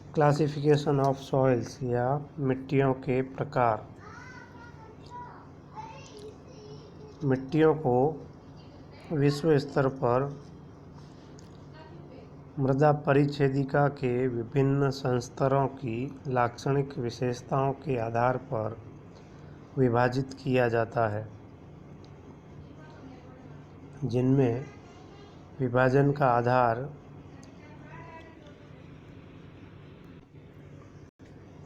Classification of soils या मिट्टियों के प्रकार। मिट्टियों को विश्व स्तर पर मृदा परिच्छेदिका के विभिन्न संस्तरों की लाक्षणिक विशेषताओं के आधार पर विभाजित किया जाता है, जिनमें विभाजन का आधार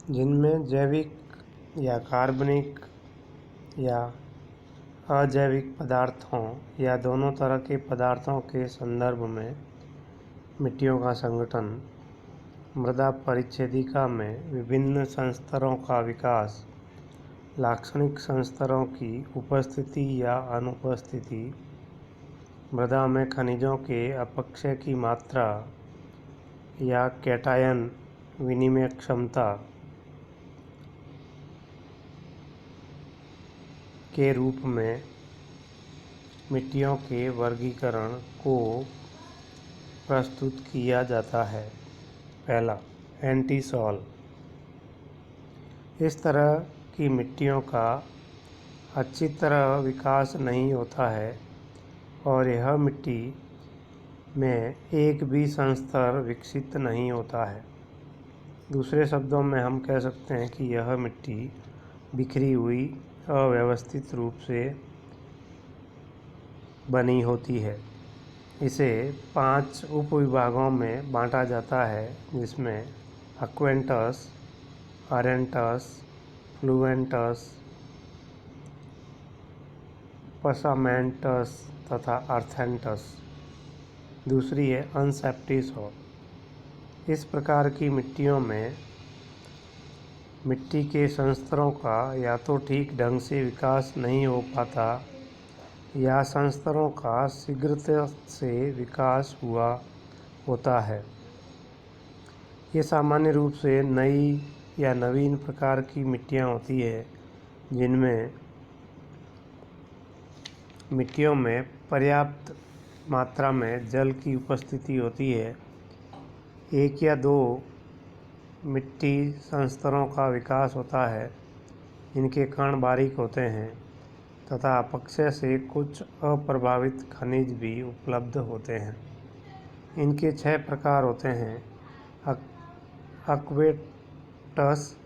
जिनमें जैविक या कार्बनिक या अजैविक पदार्थों या दोनों तरह के पदार्थों के संदर्भ में मिट्टियों का संगठन, मृदा परिच्छेदिका में विभिन्न संस्तरों का विकास, लाक्षणिक संस्तरों की उपस्थिति या अनुपस्थिति, मृदा में खनिजों के अपक्षय की मात्रा या कैटायन विनिमय क्षमता के रूप में मिट्टियों के वर्गीकरण को प्रस्तुत किया जाता है। पहला, एंटीसॉल। इस तरह की मिट्टियों का अच्छी तरह विकास नहीं होता है और यह मिट्टी में एक भी संस्तर विकसित नहीं होता है। दूसरे शब्दों में हम कह सकते हैं कि यह मिट्टी बिखरी हुई, अव्यवस्थित रूप से बनी होती है। इसे 5 उपविभागों में बांटा जाता है, जिसमें अक्वेंटस, अरेंटस, फ्लुएंटस, पसामेंटस तथा अर्थेंटस। दूसरी है अनसेप्टिसॉल। इस प्रकार की मिट्टियों में मिट्टी के संस्तरों का या तो ठीक ढंग से विकास नहीं हो पाता या संस्तरों का शीघ्रता से विकास हुआ होता है। ये सामान्य रूप से नई या नवीन प्रकार की मिट्टियाँ होती है, जिनमें मिट्टियों में पर्याप्त मात्रा में जल की उपस्थिति होती है। 1 या 2 मिट्टी संस्तरों का विकास होता है। इनके कण बारीक होते हैं तथा अपक्षय से कुछ अप्रभावित खनिज भी उपलब्ध होते हैं। इनके 6 प्रकार होते हैं: अक्वेटस,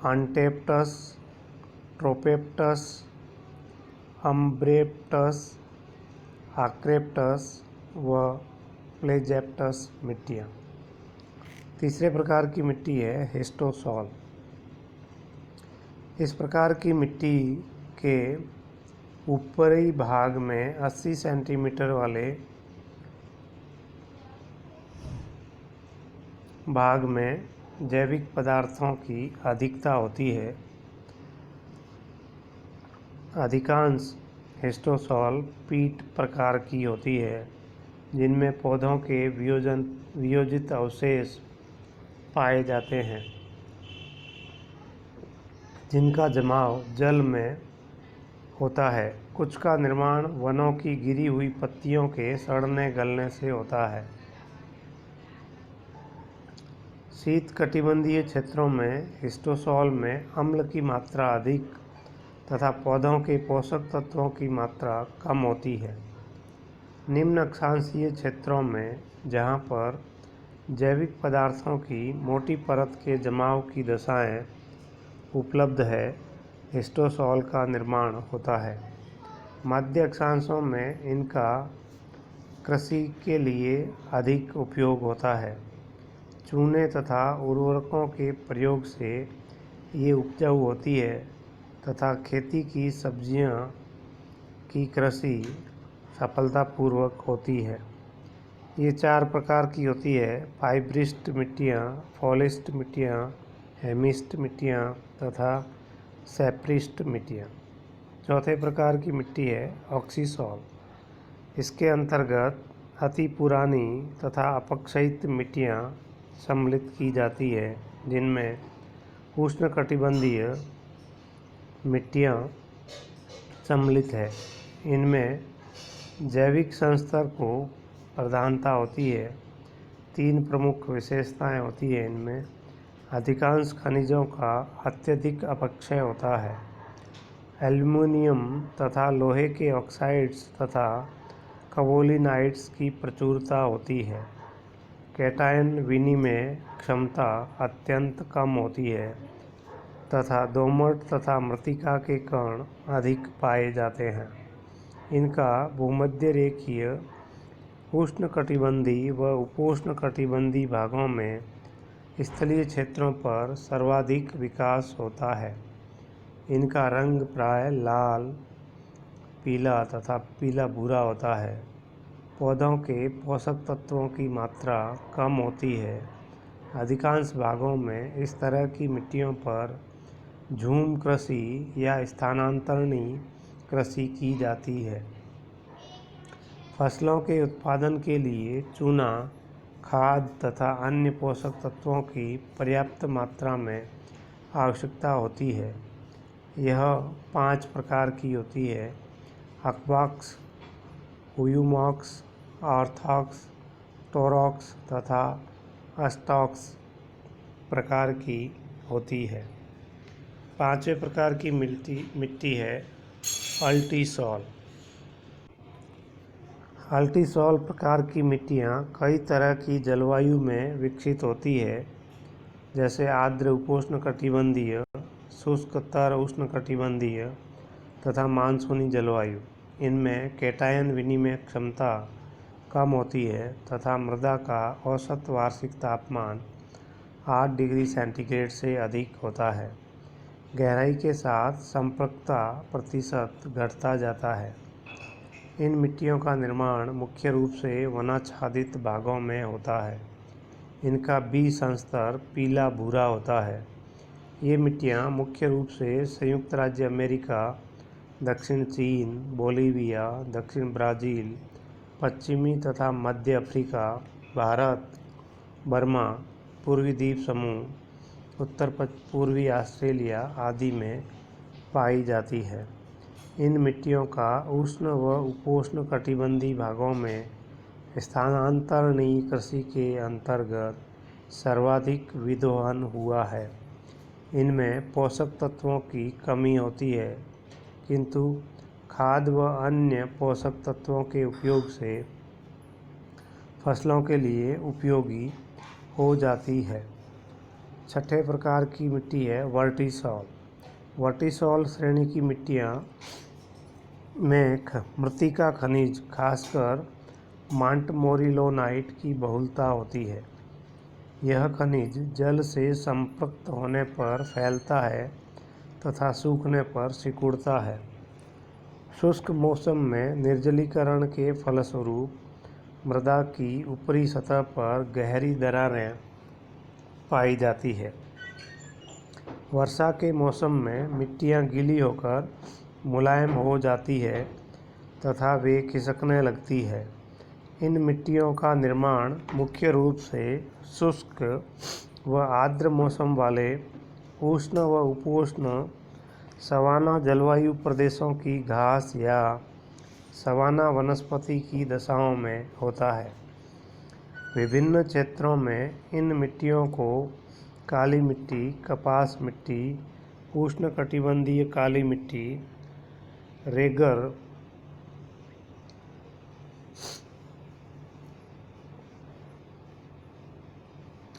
अनटेप्टस, ट्रोपेप्टस, अम्ब्रेप्टस, आक्रेप्टस व प्लेजेप्टस मिट्टियाँ। तीसरे प्रकार की मिट्टी है हिस्टोसॉल। इस प्रकार की मिट्टी के ऊपरी भाग में 80 सेंटीमीटर वाले भाग में जैविक पदार्थों की अधिकता होती है। अधिकांश हिस्टोसॉल पीट प्रकार की होती है, जिनमें पौधों के वियोजित अवशेष पाए जाते हैं, जिनका जमाव जल में होता है। कुछ का निर्माण वनों की गिरी हुई पत्तियों के सड़ने गलने से होता है। शीतकटिबंधीय क्षेत्रों में हिस्टोसॉल में अम्ल की मात्रा अधिक तथा पौधों के पोषक तत्वों की मात्रा कम होती है। निम्न अक्षांशीय क्षेत्रों में, जहाँ पर जैविक पदार्थों की मोटी परत के जमाव की दशाएं उपलब्ध है, हिस्टोसॉल का निर्माण होता है। मध्य अक्षांशों में इनका कृषि के लिए अधिक उपयोग होता है। चूने तथा उर्वरकों के प्रयोग से ये उपजाऊ होती है तथा खेती की सब्जियां की कृषि सफलतापूर्वक होती है। ये 4 प्रकार की होती है: फाइब्रिस्ट मिट्टियाँ, फॉलिस्ट मिट्टियाँ, हेमिस्ट मिट्टियाँ तथा सैप्रिस्ट मिट्टियाँ। चौथे प्रकार की मिट्टी है ऑक्सीसॉल। इसके अंतर्गत अति पुरानी तथा अपक्षयित मिट्टियाँ सम्मिलित की जाती है, जिनमें उष्णकटिबंधीय मिट्टियाँ सम्मिलित है। इनमें जैविक संस्तर को प्रधानता होती है। तीन प्रमुख विशेषताएं होती हैं इनमें। अधिकांश खनिजों का अत्यधिक अपक्षय होता है। एल्युमिनियम तथा लोहे के ऑक्साइड्स तथा कवोलिनाइट्स की प्रचुरता होती है। कैटायन विनिमय क्षमता अत्यंत कम होती है तथा दोमट तथा मृत्तिका के कण अधिक पाए जाते हैं। इनका भूमध्य रेखीय, उष्णकटिबंधीय व उपोष्णकटिबंधीय भागों में स्थलीय क्षेत्रों पर सर्वाधिक विकास होता है। इनका रंग प्राय लाल, पीला तथा पीला भूरा होता है। पौधों के पोषक तत्वों की मात्रा कम होती है। अधिकांश भागों में इस तरह की मिट्टियों पर झूम कृषि या स्थानांतरणी कृषि की जाती है। फसलों के उत्पादन के लिए चूना, खाद तथा अन्य पोषक तत्वों की पर्याप्त मात्रा में आवश्यकता होती है। यह 5 प्रकार की होती है: अक्वाक्स, हुयूमॉक्स, ऑर्थॉक्स, टोरॉक्स तथा अस्टॉक्स प्रकार की होती है। 5वें प्रकार की मिट्टी है अल्टीसॉल। अल्टीसॉल प्रकार की मिट्टियाँ कई तरह की जलवायु में विकसित होती है, जैसे आर्द्र उपोष्णकटिबंधीय, शुष्क तर उष्णकटिबंधीय तथा मानसूनी जलवायु। इनमें कैटायन विनिमय क्षमता कम होती है तथा मृदा का औसत वार्षिक तापमान 8 डिग्री सेंटीग्रेड से अधिक होता है। गहराई के साथ संपर्कता प्रतिशत घटता जाता है। इन मिट्टियों का निर्माण मुख्य रूप से वनाच्छादित भागों में होता है। इनका बीज संस्तर पीला भूरा होता है। ये मिट्टियाँ मुख्य रूप से संयुक्त राज्य अमेरिका, दक्षिण चीन, बोलीविया, दक्षिण ब्राज़ील, पश्चिमी तथा मध्य अफ्रीका, भारत, बर्मा, पूर्वी द्वीप समूह, उत्तर पूर्वी ऑस्ट्रेलिया आदि में पाई जाती है। इन मिट्टियों का उष्ण व उपोष्ण कटिबंधीय भागों में स्थानांतरणीय कृषि के अंतर्गत सर्वाधिक विदोहन हुआ है। इनमें पोषक तत्वों की कमी होती है, किंतु खाद व अन्य पोषक तत्वों के उपयोग से फसलों के लिए उपयोगी हो जाती है। 6ठे प्रकार की मिट्टी है वर्टिसॉल। वर्टिसॉल श्रेणी की मिट्टियाँ में मृत्तिका खनिज, खासकर मांटमोरिलोनाइट की बहुलता होती है। यह खनिज जल से संपृक्त होने पर फैलता है तथा सूखने पर सिकुड़ता है। शुष्क मौसम में निर्जलीकरण के फलस्वरूप मृदा की ऊपरी सतह पर गहरी दरारें पाई जाती है। वर्षा के मौसम में मिट्टियाँ गीली होकर मुलायम हो जाती है तथा वे खिसकने लगती है। इन मिट्टियों का निर्माण मुख्य रूप से शुष्क व आर्द्र मौसम वाले उष्ण व उपोष्ण सवाना जलवायु प्रदेशों की घास या सवाना वनस्पति की दशाओं में होता है। विभिन्न क्षेत्रों में इन मिट्टियों को काली मिट्टी, कपास मिट्टी, उष्णकटिबंधीय काली मिट्टी, रेगर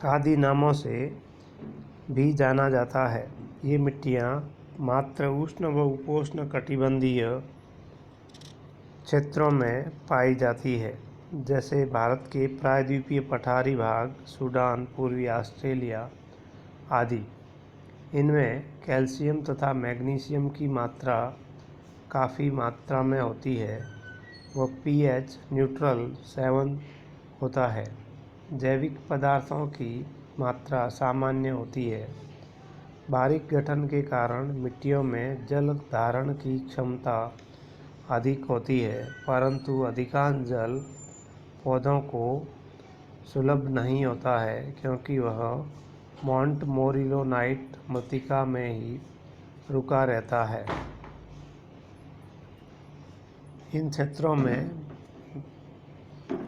आदि नामों से भी जाना जाता है। ये मिट्टियाँ मात्र उष्ण व उपोष्ण कटिबंधीय क्षेत्रों में पाई जाती है, जैसे भारत के प्रायद्वीपीय पठारी भाग, सूडान, पूर्वी ऑस्ट्रेलिया आदि। इनमें कैल्शियम तथा मैग्नीशियम की मात्रा काफ़ी मात्रा में होती है व pH न्यूट्रल 7 होता है। जैविक पदार्थों की मात्रा सामान्य होती है। बारीक गठन के कारण मिट्टियों में जल धारण की क्षमता अधिक होती है, परंतु अधिकांश जल पौधों को सुलभ नहीं होता है, क्योंकि वह मोंटमोरिलोनाइट मृत्तिका में ही रुका रहता है। इन क्षेत्रों में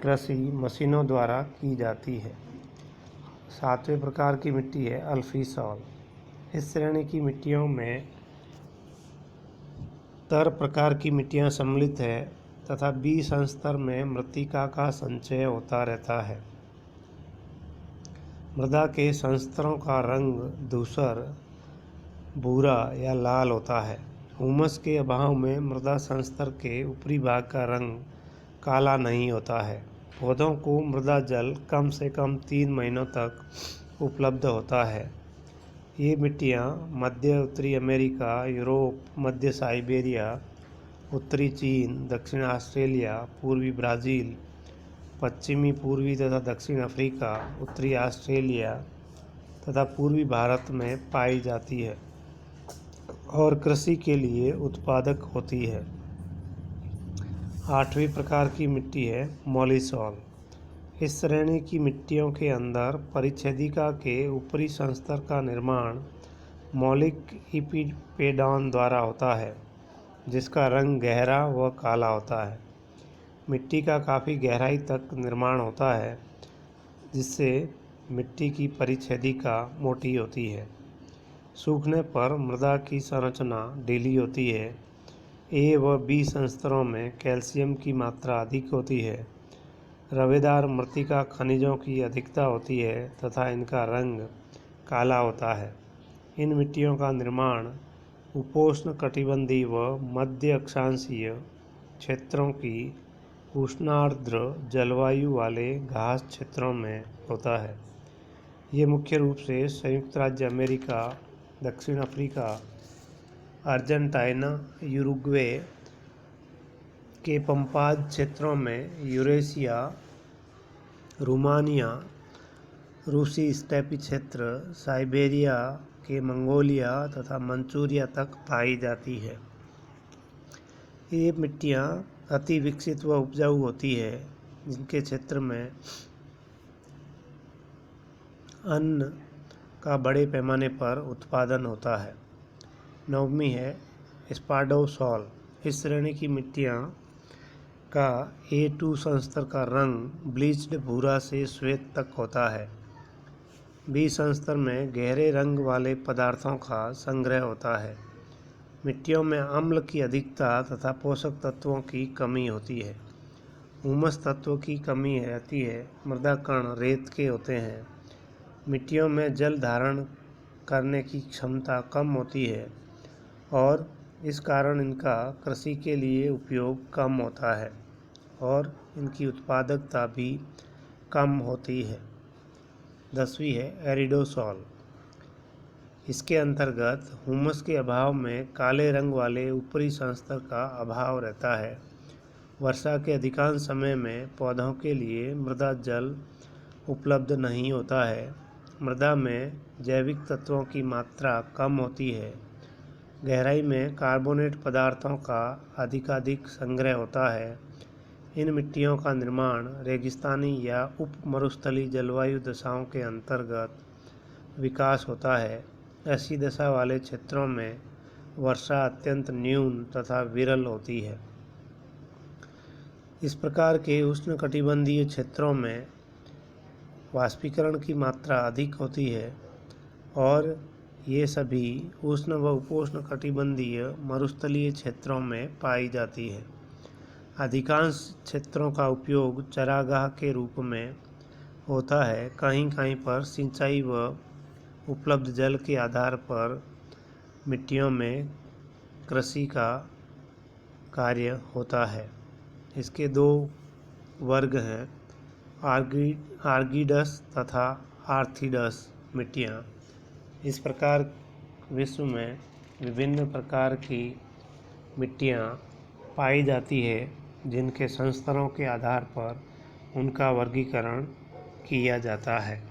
कृषि मशीनों द्वारा की जाती है। 7वें प्रकार की मिट्टी है अल्फी सॉल। इस श्रेणी की मिट्टियों में तर प्रकार की मिट्टियाँ सम्मिलित है तथा बी संस्तर में मृत्तिका का संचय होता रहता है। मृदा के संस्तरों का रंग धूसर, भूरा या लाल होता है। हुमस के अभाव में मृदा संस्तर के ऊपरी भाग का रंग काला नहीं होता है। पौधों को मृदा जल कम से कम 3 महीनों तक उपलब्ध होता है। ये मिट्टियाँ मध्य उत्तरी अमेरिका, यूरोप, मध्य साइबेरिया, उत्तरी चीन, दक्षिण ऑस्ट्रेलिया, पूर्वी ब्राज़ील, पश्चिमी पूर्वी तथा दक्षिण अफ्रीका, उत्तरी ऑस्ट्रेलिया तथा पूर्वी भारत में पाई जाती है और कृषि के लिए उत्पादक होती है। 8वीं प्रकार की मिट्टी है मॉलिसॉल। इस श्रेणी की मिट्टियों के अंदर परिच्छेदिका के ऊपरी संस्तर का निर्माण मौलिक इपिपेडॉन द्वारा होता है, जिसका रंग गहरा व काला होता है। मिट्टी का काफ़ी गहराई तक निर्माण होता है, जिससे मिट्टी की परिच्छेदिका मोटी होती है। सूखने पर मृदा की संरचना ढीली होती है। ए व बी संस्तरों में कैल्शियम की मात्रा अधिक होती है। रवेदार मृत्तिका खनिजों की अधिकता होती है तथा इनका रंग काला होता है। इन मिट्टियों का निर्माण उपोष्ण कटिबंधीय व मध्य अक्षांशीय क्षेत्रों की उष्णार्द्र जलवायु वाले घास क्षेत्रों में होता है। ये मुख्य रूप से संयुक्त राज्य अमेरिका, दक्षिण अफ्रीका, अर्जेंटीना, यूरुग्वे के पंपाज क्षेत्रों में, यूरेशिया, रोमानिया, रूसी स्टेपी क्षेत्र, साइबेरिया के मंगोलिया तथा मंचूरिया तक पाई जाती है। ये मिट्टियाँ अति विकसित व उपजाऊ होती है, जिनके क्षेत्र में अन्न का बड़े पैमाने पर उत्पादन होता है। 9वीं है स्पाडोसॉल। इस श्रेणी की मिट्टियाँ का A2 संस्तर का रंग ब्लीच्ड भूरा से श्वेत तक होता है। बी संस्तर में गहरे रंग वाले पदार्थों का संग्रह होता है। मिट्टियों में अम्ल की अधिकता तथा पोषक तत्वों की कमी होती है। हुमस तत्व की कमी रहती है। मृदा कण रेत के होते हैं। मिट्टियों में जल धारण करने की क्षमता कम होती है और इस कारण इनका कृषि के लिए उपयोग कम होता है और इनकी उत्पादकता भी कम होती है। 10वीं है एरिडोसॉल। इसके अंतर्गत हुमस के अभाव में काले रंग वाले ऊपरी संस्तर का अभाव रहता है। वर्षा के अधिकांश समय में पौधों के लिए मृदा जल उपलब्ध नहीं होता है। मृदा में जैविक तत्वों की मात्रा कम होती है। गहराई में कार्बोनेट पदार्थों का अधिकाधिक संग्रह होता है। इन मिट्टियों का निर्माण रेगिस्तानी या उप मरुस्थलीय जलवायु दशाओं के अंतर्गत विकास होता है। ऐसी दशा वाले क्षेत्रों में वर्षा अत्यंत न्यून तथा विरल होती है। इस प्रकार के उष्णकटिबंधीय क्षेत्रों में वाष्पीकरण की मात्रा अधिक होती है और ये सभी उष्ण व उपोष्ण कटिबंधीय मरुस्थलीय क्षेत्रों में पाई जाती है। अधिकांश क्षेत्रों का उपयोग चरागाह के रूप में होता है। कहीं कहीं पर सिंचाई व उपलब्ध जल के आधार पर मिट्टियों में कृषि का कार्य होता है। इसके 2 वर्ग हैं, आर्गीडस तथा आर्थिडस मिट्टियाँ। इस प्रकार विश्व में विभिन्न प्रकार की मिट्टियाँ पाई जाती है, जिनके संस्तरों के आधार पर उनका वर्गीकरण किया जाता है।